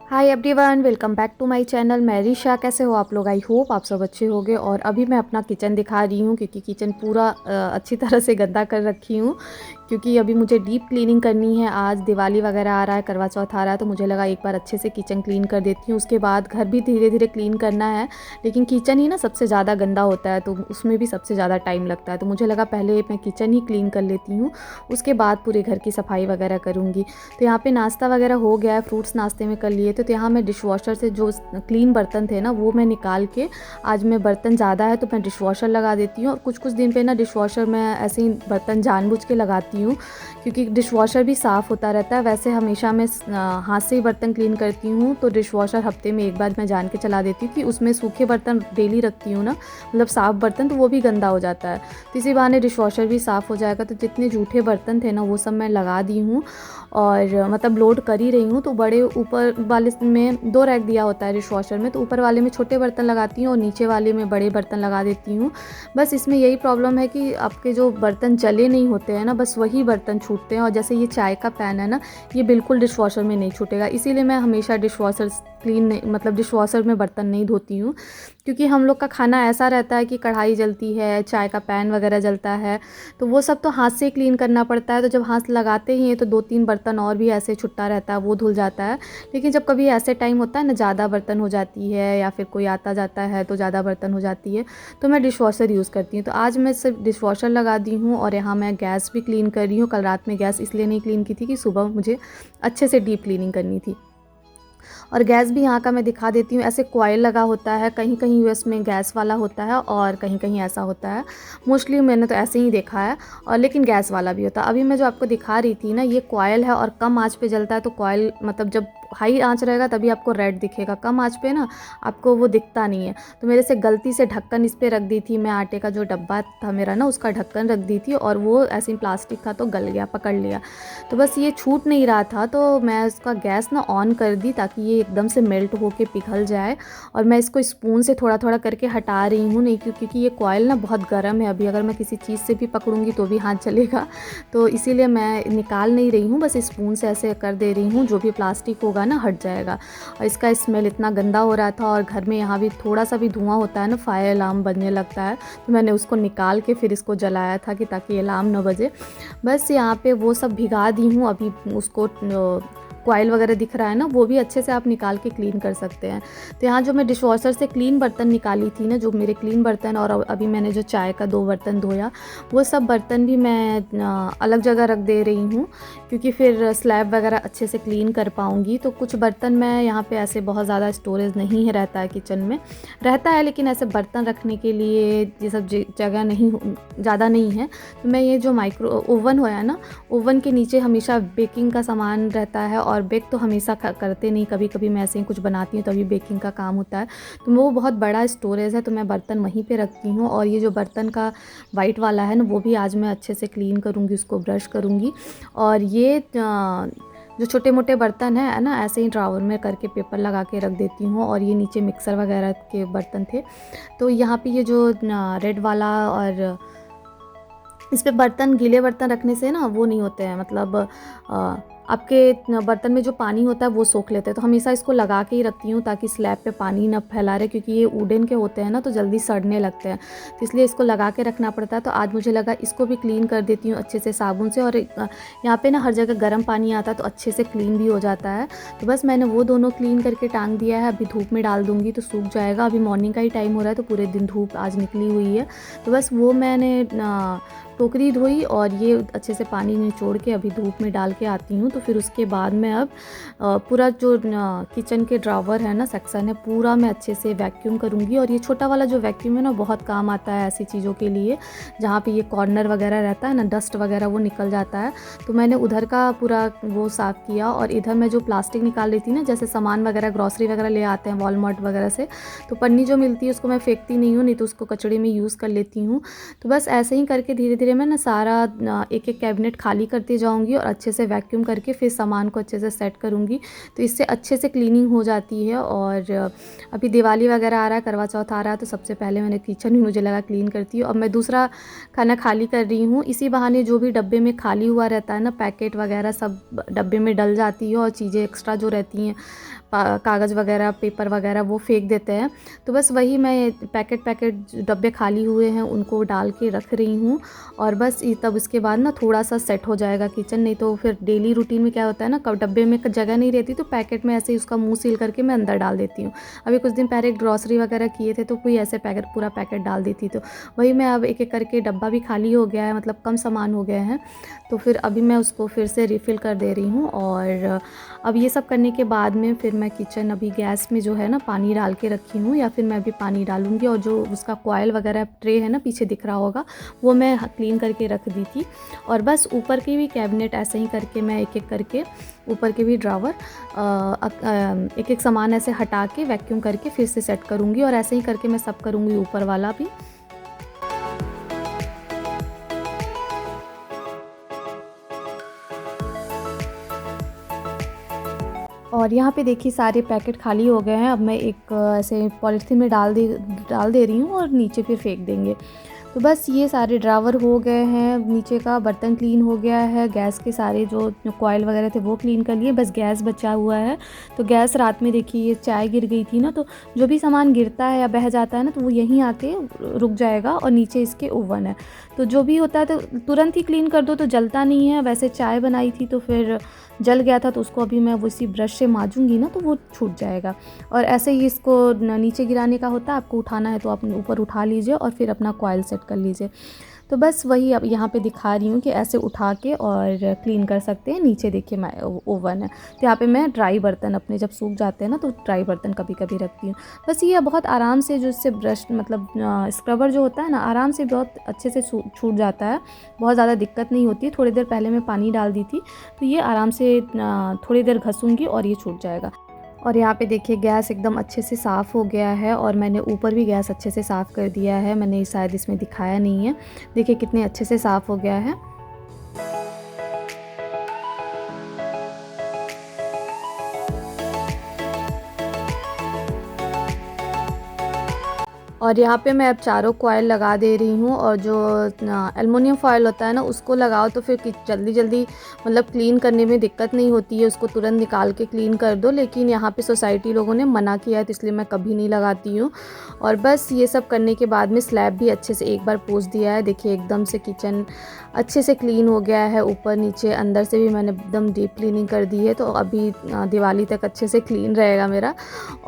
Hi everyone, welcome back to my channel. मैं ऋषा। कैसे हो आप लोग? आई होप आप सब अच्छे होंगे। और अभी मैं अपना किचन दिखा रही हूँ क्योंकि किचन पूरा अच्छी तरह से गंदा कर रखी हूँ, क्योंकि अभी मुझे डीप क्लीनिंग करनी है। आज दिवाली वगैरह आ रहा है, करवा चौथ आ रहा है, तो मुझे लगा एक बार अच्छे से किचन क्लीन कर देती हूँ। उसके बाद घर भी धीरे धीरे क्लीन करना है, लेकिन किचन ही ना सबसे ज़्यादा गंदा होता है, तो उसमें भी सबसे ज़्यादा टाइम लगता है। तो मुझे लगा पहले मैं किचन ही क्लीन कर लेती हूँ, उसके बाद पूरे घर की सफाई वगैरह करूँगी। तो यहाँ पे नाश्ता वगैरह हो गया है, फ्रूट्स नाश्ते में कर लिए थे। तो यहाँ मैं डिश वॉशर से जो क्लीन बर्तन थे ना, वो मैं निकाल के, आज मैं बर्तन ज़्यादा है तो मैं डिश वॉशर लगा देती हूँ। और कुछ कुछ दिन पे ना डिश वॉशर मैं ऐसे ही बर्तन जानबूझ के लगाती हूँ, क्योंकि डिश वॉशर भी साफ़ होता रहता है। वैसे हमेशा मैं हाथ से ही बर्तन क्लीन करती हूँ, तो डिश वॉशर हफ्ते में एक बार मैं जान के चला देती हूँ कि उसमें सूखे बर्तन डेली रखती हूँ ना, मतलब साफ़ बर्तन, तो वो भी गंदा हो जाता है। तो इसी बहाने डिश वॉशर भी साफ़ हो जाएगा। तो जितने जूठे बर्तन थे ना, वो सब मैं लगा दी हूँ, और मतलब लोड कर ही रही हूँ। तो बड़े ऊपर वाले में 2 रैक दिया होता है डिश वॉशर में, तो ऊपर वाले में छोटे बर्तन लगाती हूँ और नीचे वाले में बड़े बर्तन लगा देती हूँ। बस इसमें यही प्रॉब्लम है कि आपके जो बर्तन जले नहीं होते हैं ना, बस वही बर्तन छूटते हैं। और जैसे ये चाय का पैन है ना, ये बिल्कुल डिश वॉशर में नहीं छूटेगा, इसीलिए मैं हमेशा डिश वॉशर क्लीन नहीं, मतलब डिश वॉशर में बर्तन नहीं धोती हूँ। क्योंकि हम लोग का खाना ऐसा रहता है कि कढ़ाई जलती है, चाय का पैन वगैरह जलता है, तो वो सब तो हाथ से क्लीन करना पड़ता है। तो जब हाथ लगाते ही हैं तो 2-3 बर्तन और भी ऐसे छुट्टा रहता है, वो धुल जाता है। लेकिन जब कभी ऐसे टाइम होता है ना, ज़्यादा बर्तन हो जाती है या फिर कोई आता जाता है तो ज़्यादा बर्तन हो जाती है, तो मैं डिश वॉशर यूज़ करती हूँ। तो आज मैं सिर्फ डिश वॉशर लगा दी हूँ, और यहाँ मैं गैस भी क्लीन कर रही हूँ। कल रात में गैस इसलिए नहीं क्लीन की थी कि सुबह मुझे अच्छे से डीप क्लीनिंग करनी थी। और गैस भी यहाँ का मैं दिखा देती हूँ। ऐसे कॉइल लगा होता है, कहीं कहीं यूएस में गैस वाला होता है और कहीं कहीं ऐसा होता है। मोस्टली मैंने तो ऐसे ही देखा है, और लेकिन गैस वाला भी होता है। अभी मैं जो आपको दिखा रही थी ना, ये कॉइल है और कम आंच पे जलता है। तो कॉइल मतलब जब हाई आंच रहेगा तभी आपको रेड दिखेगा, कम आंच पे ना आपको वो दिखता नहीं है। तो मेरे से गलती से ढक्कन इस पर रख दी थी मैं, आटे का जो डब्बा था मेरा ना, उसका ढक्कन रख दी थी, और वो ऐसे ही प्लास्टिक था तो गल गया, पकड़ लिया। तो बस ये छूट नहीं रहा था, तो मैं उसका गैस ना ऑन कर दी ताकि ये एकदम से मेल्ट होके पिघल जाए। और मैं इसको स्पून से थोड़ा थोड़ा करके हटा रही हूँ, नहीं क्योंकि ये कॉइल ना बहुत गर्म है। अभी अगर मैं किसी चीज़ से भी पकड़ूंगी तो भी हाथ जलेगा, तो इसीलिए मैं निकाल नहीं रही हूँ, बस स्पून से ऐसे कर दे रही हूँ। जो भी प्लास्टिक होगा ना हट जाएगा। और इसका स्मेल इतना गंदा हो रहा था, और घर में यहाँ भी थोड़ा सा भी धुआं होता है ना, फायर अलार्म बजने लगता है, तो मैंने उसको निकाल के फिर इसको जलाया था कि ताकि अलार्म न बजे। बस यहाँ पे वो सब भिगा दी हूँ। अभी उसको कॉइल वगैरह दिख रहा है ना, वो भी अच्छे से आप निकाल के क्लीन कर सकते हैं। तो यहाँ जो मैं डिश वॉशर से क्लीन बर्तन निकाली थी ना, जो मेरे क्लीन बर्तन, और अभी मैंने जो चाय का 2 बर्तन धोया, वो सब बर्तन भी मैं अलग जगह रख दे रही हूँ, क्योंकि फिर स्लैब वगैरह अच्छे से क्लीन कर पाऊँगी। तो कुछ बर्तन मैं यहाँ पे ऐसे बहुत ज़्यादा स्टोरेज नहीं है रहता है, किचन में रहता है, लेकिन ऐसे बर्तन रखने के लिए ये सब जगह नहीं ज़्यादा नहीं है। तो मैं ये जो माइक्रो ओवन होया ना, ओवन के नीचे हमेशा बेकिंग का सामान रहता है, और बेक तो हमेशा करते नहीं, कभी कभी मैं ऐसे ही कुछ बनाती हूँ तभी बेकिंग का काम होता है। तो वो बहुत बड़ा स्टोरेज है, तो मैं बर्तन वहीं पे रखती हूँ। और ये जो बर्तन का वाइट वाला है ना, वो भी आज मैं अच्छे से क्लीन करूँगी, उसको ब्रश करूँगी। और ये जो छोटे मोटे बर्तन है ना, ऐसे ही ड्रावर में करके पेपर लगा के रख देती हूँ। और ये नीचे मिक्सर वगैरह के बर्तन थे। तो यहाँ पे ये जो रेड वाला, और इस पे बर्तन, गीले बर्तन रखने से ना वो नहीं होते हैं, मतलब आपके बर्तन में जो पानी होता है वो सोख लेते हैं। तो हमेशा इसको लगा के ही रखती हूँ ताकि स्लैब पे पानी ना फैला रहे, क्योंकि ये वुडन के होते हैं ना, तो जल्दी सड़ने लगते हैं, तो इसलिए इसको लगा के रखना पड़ता है। तो आज मुझे लगा इसको भी क्लीन कर देती हूँ अच्छे से साबुन से। और यहाँ पे ना हर जगह गर्म पानी आता है, तो अच्छे से क्लीन भी हो जाता है। तो बस मैंने वो दोनों क्लीन करके टांग दिया है। अभी धूप में डाल दूँगी तो सूख जाएगा। अभी मॉर्निंग का ही टाइम हो रहा है, तो पूरे दिन धूप आज निकली हुई है। तो बस वो मैंने टोकरी धोई, और ये अच्छे से पानी निचोड़ के अभी धूप में डाल के आती हूँ। तो फिर उसके बाद मैं अब पूरा जो किचन के ड्रावर है ना, सेक्शन है, पूरा मैं अच्छे से वैक्यूम करूँगी। और ये छोटा वाला जो वैक्यूम है ना, बहुत काम आता है ऐसी चीज़ों के लिए जहाँ पे ये कॉर्नर वगैरह रहता है ना, डस्ट वगैरह वो निकल जाता है। तो मैंने उधर का पूरा वो साफ़ किया। और इधर मैं जो प्लास्टिक निकाल रही थी ना, जैसे सामान वगैरह ग्रॉसरी वगैरह ले आते हैं वॉलमार्ट वगैरह से, तो पन्नी जो मिलती है उसको मैं फेंकती नहीं हूँ, नहीं तो उसको कचड़े में यूज़ कर लेती हूँ। तो बस ऐसे ही करके धीरे धीरे मैं ना सारा एक एक कैबिनेट खाली करती जाऊंगी, और अच्छे से वैक्यूम करके फिर सामान को अच्छे से सेट करूंगी। तो इससे अच्छे से क्लीनिंग हो जाती है। और अभी दिवाली वगैरह आ रहा है, करवा चौथ आ रहा है, तो सबसे पहले मैंने किचन भी मुझे लगा क्लीन करती हूँ। अब मैं दूसरा खाना खाली कर रही हूँ। इसी बहाने जो भी डब्बे में खाली हुआ रहता है ना, पैकेट वगैरह सब डब्बे में डल जाती है, और चीज़ें एक्स्ट्रा जो रहती हैं कागज़ वगैरह, पेपर वगैरह वो फेंक देते हैं। तो बस वही मैं पैकेट डब्बे खाली हुए हैं उनको डाल के रख रही हूँ। और बस तब उसके बाद ना थोड़ा सा सेट हो जाएगा किचन। नहीं तो फिर डेली रूटीन में क्या होता है ना, कब डब्बे में जगह नहीं रहती तो पैकेट में ऐसे ही उसका मुँह सील करके मैं अंदर डाल देती हूँ। अभी कुछ दिन पहले ग्रॉसरी वगैरह किए थे तो कोई ऐसे पैकेट, पूरा पैकेट डाल दी थी। तो वही मैं अब एक एक करके, डब्बा भी खाली हो गया है, मतलब कम सामान हो गए हैं, तो फिर अभी मैं उसको फिर से रिफ़िल कर दे रही हूँ। और अब ये सब करने के बाद में फिर मैं किचन अभी गैस में जो है ना पानी डाल के रखी हूँ, या फिर मैं अभी पानी डालूँगी। और जो उसका कॉयल वगैरह ट्रे है ना पीछे दिख रहा होगा, वो मैं क्लीन करके रख दी थी। और बस ऊपर की भी कैबिनेट ऐसे ही करके मैं एक एक करके, ऊपर के भी ड्रावर एक एक सामान ऐसे हटा के वैक्यूम करके फिर से सेट करूँगी। और ऐसे ही करके मैं सब करूँगी ऊपर वाला भी। और यहाँ पे देखिए सारे पैकेट खाली हो गए हैं। अब मैं एक ऐसे पॉलीथीन में डाल दे रही हूँ और नीचे फिर फेंक देंगे। तो बस ये सारे ड्रावर हो गए हैं, नीचे का बर्तन क्लीन हो गया है, गैस के सारे जो कॉयल वगैरह थे वो क्लीन कर लिए, बस गैस बचा हुआ है। तो गैस रात में देखिए ये चाय गिर गई थी ना, तो जो भी सामान गिरता है या बह जाता है ना तो वो यहीं आके रुक जाएगा। और नीचे इसके ओवन है, तो जो भी होता है तो तुरंत ही क्लीन कर दो तो जलता नहीं है। वैसे चाय बनाई थी तो फिर जल गया था, तो उसको अभी मैं उसी ब्रश से मांजूंगी ना तो वो छूट जाएगा। और ऐसे ही इसको नीचे गिराने का होता है, आपको उठाना है तो आप ऊपर उठा लीजिए और फिर अपना कॉयल सेट कर लीजिए। तो बस वही अब यहाँ पे दिखा रही हूँ कि ऐसे उठा के और क्लीन कर सकते हैं। नीचे देखिए मैं ओवन है, तो यहाँ पे मैं ड्राई बर्तन अपने जब सूख जाते हैं ना तो ड्राई बर्तन कभी कभी रखती हूँ। बस ये बहुत आराम से, जो इससे ब्रश मतलब स्क्रबर जो होता है ना, आराम से बहुत अच्छे से छूट जाता है, बहुत ज़्यादा दिक्कत नहीं होती। थोड़ी देर पहले मैं पानी डाल दी थी तो ये आराम से थोड़ी देर घसूंगी और ये छूट जाएगा। और यहाँ पे देखिए गैस एकदम अच्छे से साफ़ हो गया है, और मैंने ऊपर भी गैस अच्छे से साफ़ कर दिया है। मैंने शायद इसमें दिखाया नहीं है, देखिए कितने अच्छे से साफ़ हो गया है। और यहाँ पे मैं अब चारों कॉयल लगा दे रही हूँ। और जो एलुमिनियम फॉयल होता है ना उसको लगाओ तो फिर जल्दी जल्दी मतलब क्लीन करने में दिक्कत नहीं होती है, उसको तुरंत निकाल के क्लीन कर दो। लेकिन यहाँ पे सोसाइटी लोगों ने मना किया है तो इसलिए मैं कभी नहीं लगाती हूँ। और बस ये सब करने के बाद में स्लैब भी अच्छे से एक बार पोंछ दिया है। देखिए एकदम से किचन अच्छे से क्लीन हो गया है, ऊपर नीचे अंदर से भी मैंने एकदम डीप क्लीनिंग कर दी है। तो अभी दिवाली तक अच्छे से क्लीन रहेगा मेरा।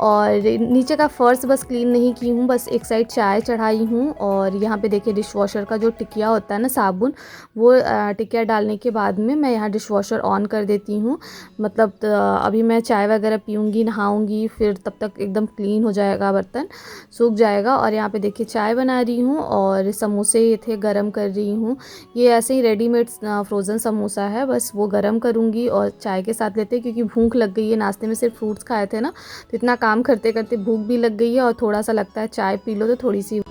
और नीचे का फर्श बस क्लीन नहीं की हूँ, बस एक साइड चाय चढ़ाई हूँ। और यहाँ पे देखिए डिश वॉशर का जो टिकिया होता है ना, साबुन, वो टिकिया डालने के बाद में मैं यहाँ डिश वॉशर ऑन कर देती हूँ। मतलब अभी मैं चाय वगैरह पीऊँगी, नहाऊँगी, फिर तब तक एकदम क्लीन हो जाएगा, बर्तन सूख जाएगा। और यहाँ पे देखिए चाय बना रही हूँ और समोसे ये थे गरम कर रही हूँ। ये ऐसे ही रेडीमेड फ्रोज़न समोसा है, बस वो गरम करूँगी और चाय के साथ लेते हैं क्योंकि भूख लग गई है। नाश्ते में सिर्फ फ्रूट्स खाए थे ना, तो इतना काम करते करते भूख भी लग गई है और थोड़ा सा लगता है चाय पी लो तो थोड़ी सी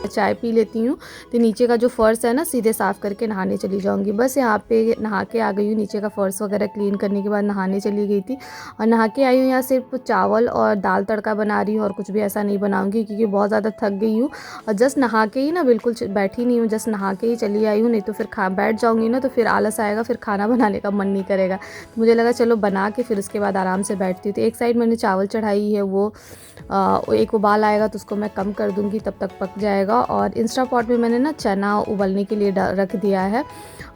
चाय पी लेती हूँ। तो नीचे का जो फ़र्श है ना सीधे साफ़ करके नहाने चली जाऊँगी। बस यहाँ पे नहा के आ गई हूँ, नीचे का फ़र्श वगैरह क्लीन करने के बाद नहाने चली गई थी। और नहा के आई हूँ, यहाँ सिर्फ चावल और दाल तड़का बना रही हूँ और कुछ भी ऐसा नहीं बनाऊँगी क्योंकि बहुत ज़्यादा थक गई हूँ। और जस्ट नहा के ही ना, बिल्कुल बैठी नहीं हूँ, जस्ट नहा के ही चली आई हूँ। नहीं तो फिर बैठ जाऊँगी ना तो फिर आलस आएगा, फिर खाना बनाने का मन नहीं करेगा। तो मुझे लगा चलो बना के फिर उसके बाद आराम से बैठती हूँ। तो एक साइड मैंने चावल चढ़ाई है, वो एक उबाल आएगा तो उसको मैं कम कर दूँगी, तब तक पक जाएगा। और इंस्टा पॉट में मैंने ना चना उबलने के लिए रख दिया है।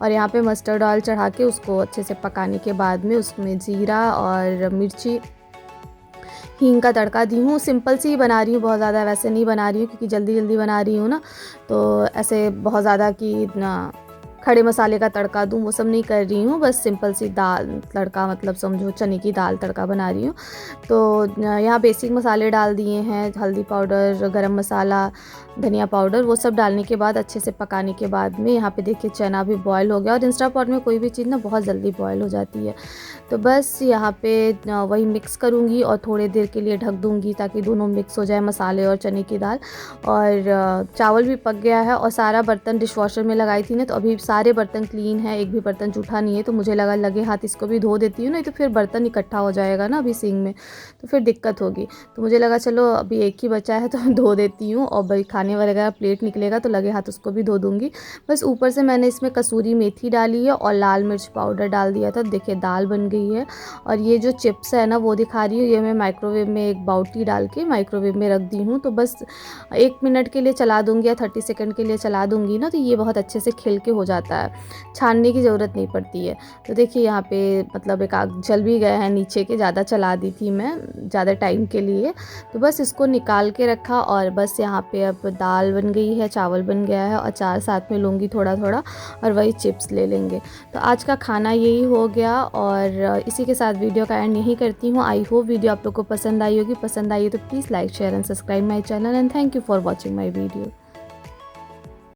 और यहाँ पे मस्टर्ड ऑयल चढ़ा के उसको अच्छे से पकाने के बाद में उसमें जीरा और मिर्ची, हींग का तड़का दी हूँ। सिंपल सी ही बना रही हूँ, बहुत ज़्यादा वैसे नहीं बना रही हूँ क्योंकि जल्दी जल्दी बना रही हूँ ना, तो ऐसे बहुत ज़्यादा कि ना खड़े मसाले का तड़का दूँ वो सब नहीं कर रही हूँ। बस सिंपल सी दाल तड़का, मतलब समझो चने की दाल तड़का बना रही हूँ। तो यहाँ बेसिक मसाले डाल दिए हैं, हल्दी पाउडर, गरम मसाला, धनिया पाउडर, वो सब डालने के बाद अच्छे से पकाने के बाद में यहाँ पे देखिए चना भी बॉयल हो गया। और इंस्टा पॉट में कोई भी चीज़ ना बहुत जल्दी बॉयल हो जाती है। तो बस यहाँ पे वही मिक्स करूँगी और थोड़ी देर के लिए ढक दूँगी ताकि दोनों मिक्स हो जाए, मसाले और चने की दाल। और चावल भी पक गया है और सारा बर्तन डिश वॉशर में लगाई थी ना, तो अभी सारे बर्तन क्लीन है, एक भी बर्तन जूठा नहीं है। तो मुझे लगा लगे हाथ इसको भी धो देती हूँ, नहीं तो फिर बर्तन इकट्ठा हो जाएगा ना अभी सिंक में, तो फिर दिक्कत होगी। तो मुझे लगा चलो अभी एक ही बचा है तो धो देती हूँ, और भाई खाने वगैरह प्लेट निकलेगा तो लगे हाथ उसको भी धो दूँगी। बस ऊपर से मैंने इसमें कसूरी मेथी डाली है और लाल मिर्च पाउडर डाल दिया था। देखिए दाल बन गई है। और ये जो चिप्स है ना वो दिखा रही हूँ, ये मैं माइक्रोवेव में एक बाउटी डाल के माइक्रोवेव में रख दी हूँ। तो बस 1 मिनट के लिए चला दूँगी या 30 सेकंड के लिए चला दूँगी ना, तो ये बहुत अच्छे से खिल के हो जाता है, छानने की ज़रूरत नहीं पड़ती है। तो देखिए यहाँ पे मतलब एक आग जल भी गया है नीचे के, ज़्यादा चला दी थी मैं ज़्यादा टाइम के लिए। तो बस इसको निकाल के रखा, और बस यहाँ पे अब दाल बन गई है, चावल बन गया है, अचार साथ में लूँगी थोड़ा थोड़ा, और वही चिप्स ले लेंगे। तो आज का खाना यही हो गया, और इसी के साथ वीडियो का एंड यही करती हूँ। आई होप वीडियो आप लोग को पसंद आई होगी। पसंद आई है तो please like share and subscribe my channel, and thank you for watching my video.